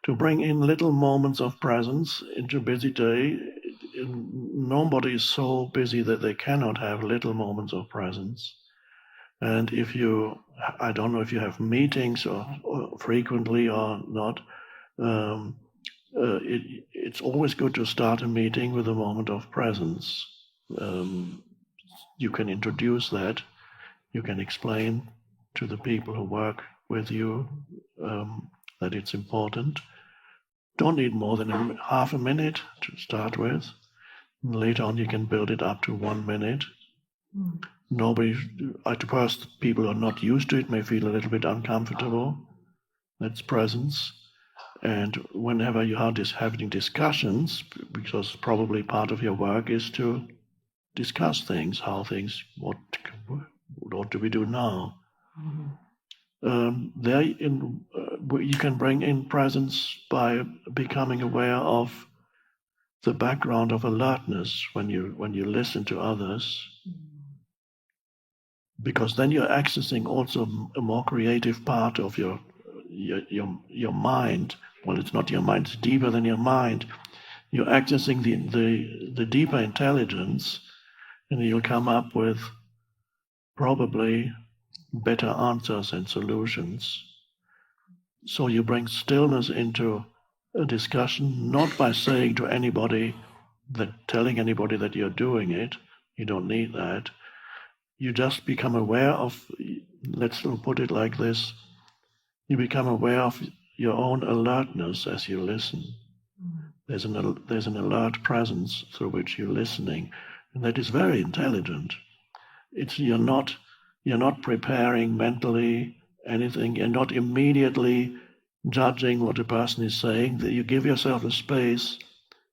to bring in little moments of presence into a busy day. Nobody is so busy that they cannot have little moments of presence. And I don't know if you have meetings or frequently or not, it's always good to start a meeting with a moment of presence. You can introduce that. You can explain to the people who work with you that it's important. Don't need more than half a minute to start with. Later on, you can build it up to 1 minute. At first, people who are not used to it may feel a little bit uncomfortable. That's presence. And whenever you are having discussions, because probably part of your work is to discuss things, what do we do now? You can bring in presence by becoming aware of the background of alertness when you listen to others, because then you're accessing also a more creative part of your mind. Well, it's not your mind; it's deeper than your mind. You're accessing the deeper intelligence, and you'll come up with probably better answers and solutions. So you bring stillness into a discussion, not by saying to anybody, telling anybody that you're doing it. You don't need that. You just become aware of, let's put it like this, you become aware of your own alertness as you listen. There's an alert presence through which you're listening, and that is very intelligent. You're not preparing mentally anything. You're not immediately judging what a person is saying. That you give yourself a space,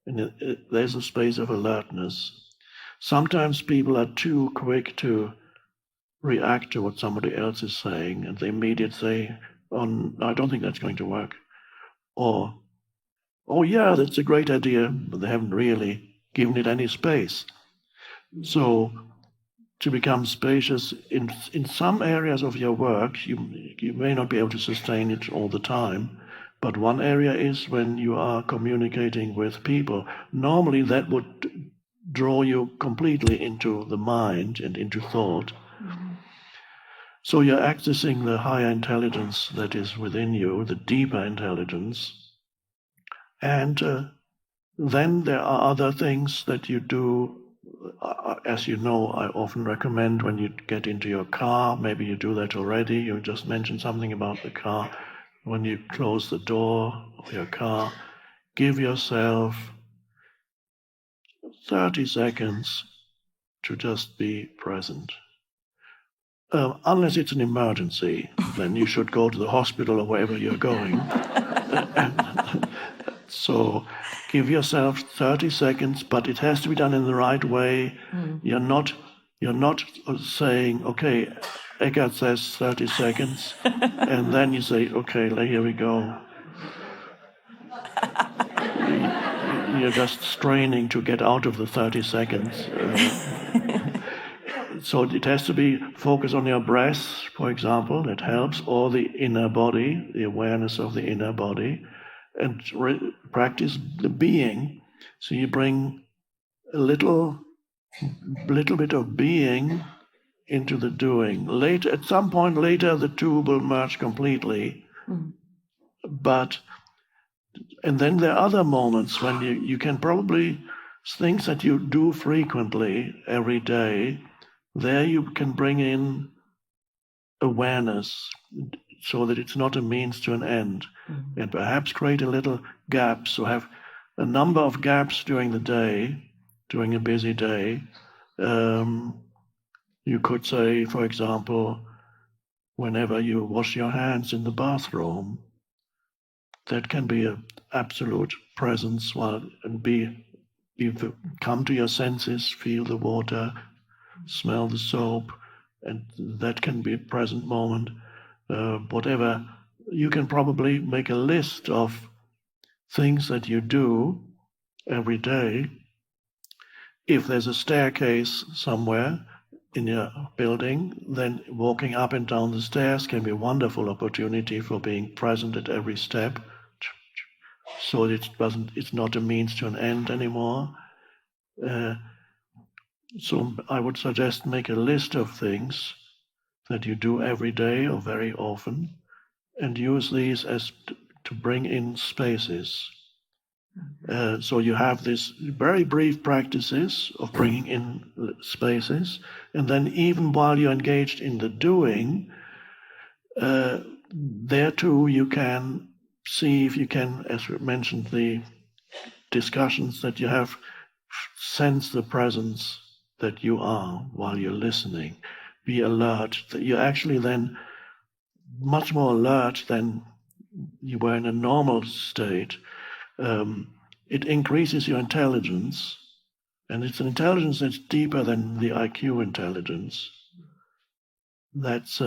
and there's a space of alertness. Sometimes people are too quick to react to what somebody else is saying, and they immediately say, "Oh, I don't think that's going to work," or, "Oh yeah, that's a great idea," but they haven't really given it any space. So, to become spacious in some areas of your work, you may not be able to sustain it all the time, but one area is when you are communicating with people. Normally that would draw you completely into the mind and into thought. So you're accessing the higher intelligence that is within you, the deeper intelligence. And then there are other things that you do. As you know, I often recommend when you get into your car, maybe you do that already, you just mentioned something about the car. When you close the door of your car, give yourself 30 seconds to just be present. Unless it's an emergency, then you should go to the hospital or wherever you're going. So give yourself 30 seconds, but it has to be done in the right way. You're not saying, okay, Eckhart says 30 seconds, and then you say, okay, here we go. You're just straining to get out of the 30 seconds. So it has to be focused on your breath, for example, that helps, or the inner body, the awareness of the inner body, and practice the being. So you bring a little bit of being into the doing. Later, at some point later, the two will merge completely. And then there are other moments when you can probably, things that you do frequently every day, there you can bring in awareness so that it's not a means to an end. And perhaps create a little gap, so have a number of gaps during the day, during a busy day. You could say, for example, whenever you wash your hands in the bathroom, that can be an absolute presence and come to your senses, feel the water, smell the soap, and that can be a present moment. Whatever, you can probably make a list of things that you do every day. If there's a staircase somewhere in your building, then walking up and down the stairs can be a wonderful opportunity for being present at every step. so it's not a means to an end anymore. So I would suggest make a list of things that you do every day or very often, and use these as to bring in spaces. So you have these very brief practices of bringing in spaces, and then even while you're engaged in the doing, there too you can see if you can, as we mentioned, the discussions that you have, sense the presence that you are while you're listening. Be alert, that you're actually then much more alert than you were in a normal state. It increases your intelligence, and it's an intelligence that's deeper than the IQ intelligence. That's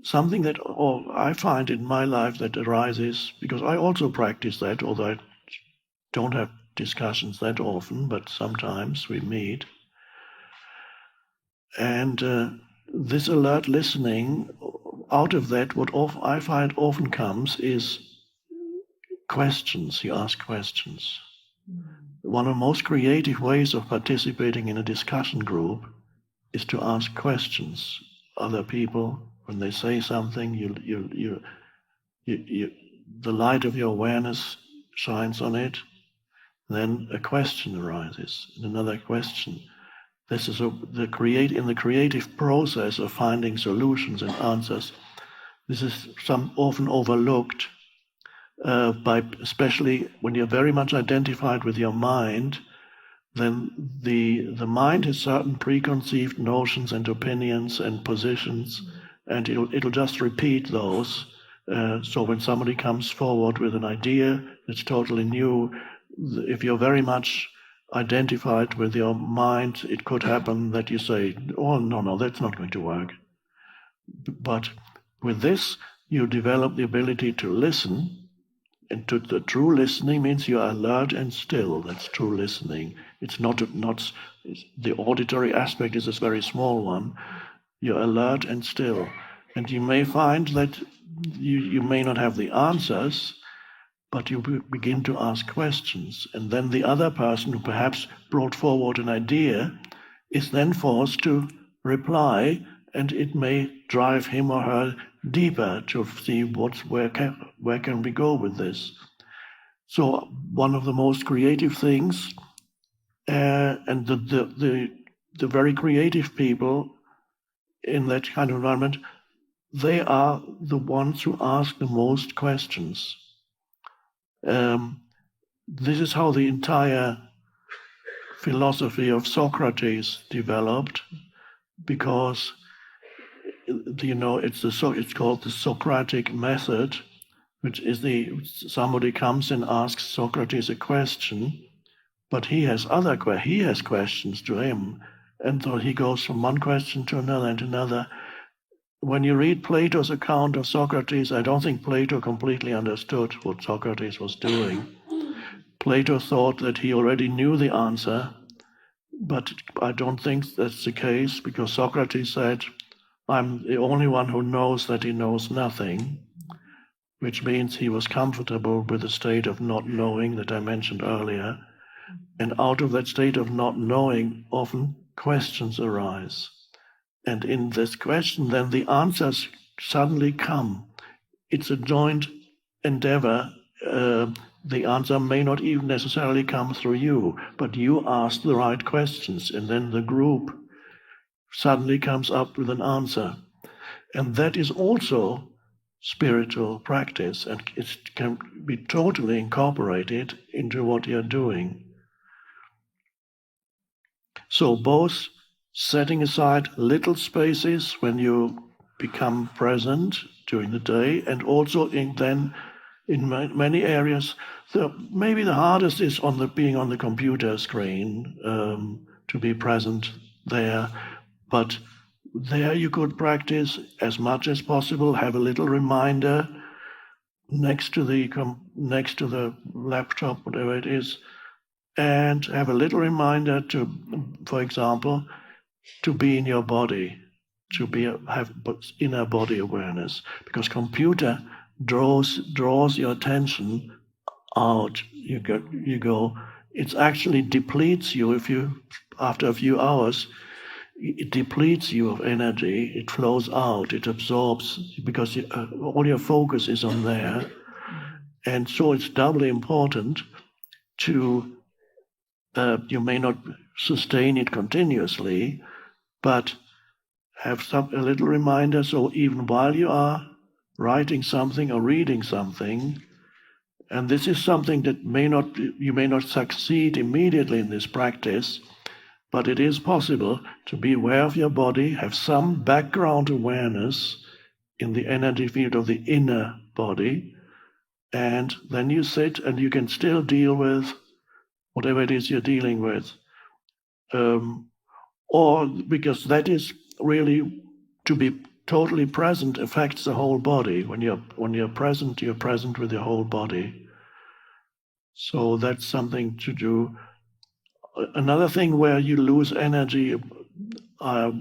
something that I find in my life that arises, because I also practice that, although I don't have discussions that often, but sometimes we meet. And this alert listening, out of that, what I find often comes is questions. You ask questions. One of the most creative ways of participating in a discussion group is to ask questions. Other people, when they say something, the light of your awareness shines on it. Then a question arises, and another question. This is in the creative process of finding solutions and answers. This is often overlooked, especially when you're very much identified with your mind. Then the mind has certain preconceived notions and opinions and positions, and it'll just repeat those. So when somebody comes forward with an idea that's totally new, if you're very much identified with your mind, it could happen that you say, "Oh, no, that's not going to work." But with this, you develop the ability to listen. And the true listening means you are alert and still. That's true listening. It's not the auditory aspect is a very small one. You're alert and still. And you may find that you may not have the answers, but you begin to ask questions. And then the other person who perhaps brought forward an idea is then forced to reply, and it may drive him or her deeper to see where can we go with this. So one of the most creative things, and the very creative people in that kind of environment, they are the ones who ask the most questions. This is how the entire philosophy of Socrates developed, because it's called the Socratic method, which is somebody comes and asks Socrates a question, but he has questions to him, and so he goes from one question to another and another. When you read Plato's account of Socrates, I don't think Plato completely understood what Socrates was doing. Plato thought that he already knew the answer, but I don't think that's the case, because Socrates said, "I'm the only one who knows that he knows nothing," which means he was comfortable with the state of not knowing that I mentioned earlier. And out of that state of not knowing, often questions arise. And in this question, then the answers suddenly come. It's a joint endeavor. The answer may not even necessarily come through you, but you ask the right questions, and then the group suddenly comes up with an answer. And that is also spiritual practice, and it can be totally incorporated into what you're doing. So both setting aside little spaces when you become present during the day, and also in many areas, maybe the hardest is being on the computer screen, to be present there. But there you could practice as much as possible. Have a little reminder next to the laptop, whatever it is, and have a little reminder to, for example, to be in your body, to have inner body awareness, because computer draws your attention out. You go. It actually depletes you after a few hours. It depletes you of energy. It flows out. It absorbs because all your focus is on there, and so it's doubly important to. You may not sustain it continuously, but have a little reminder, so even while you are writing something or reading something, and this is something that you may not succeed immediately in this practice, but it is possible to be aware of your body, have some background awareness in the energy field of the inner body, and then you sit and you can still deal with whatever it is you're dealing with. Or because that is really, to be totally present affects the whole body. When you're present with your whole body. So that's something to do. Another thing where you lose energy, I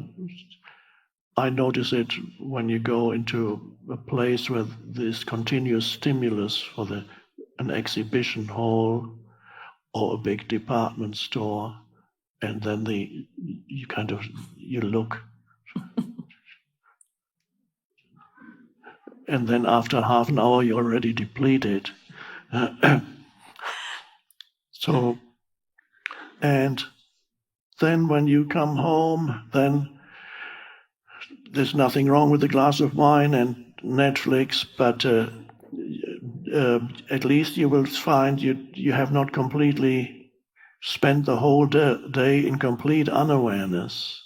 notice it when you go into a place with this continuous stimulus for an exhibition hall or a big department store, and then you look. And then after half an hour, you're already depleted. So, and then when you come home, then there's nothing wrong with a glass of wine and Netflix, but at least you will find you have not completely spent the whole day in complete unawareness.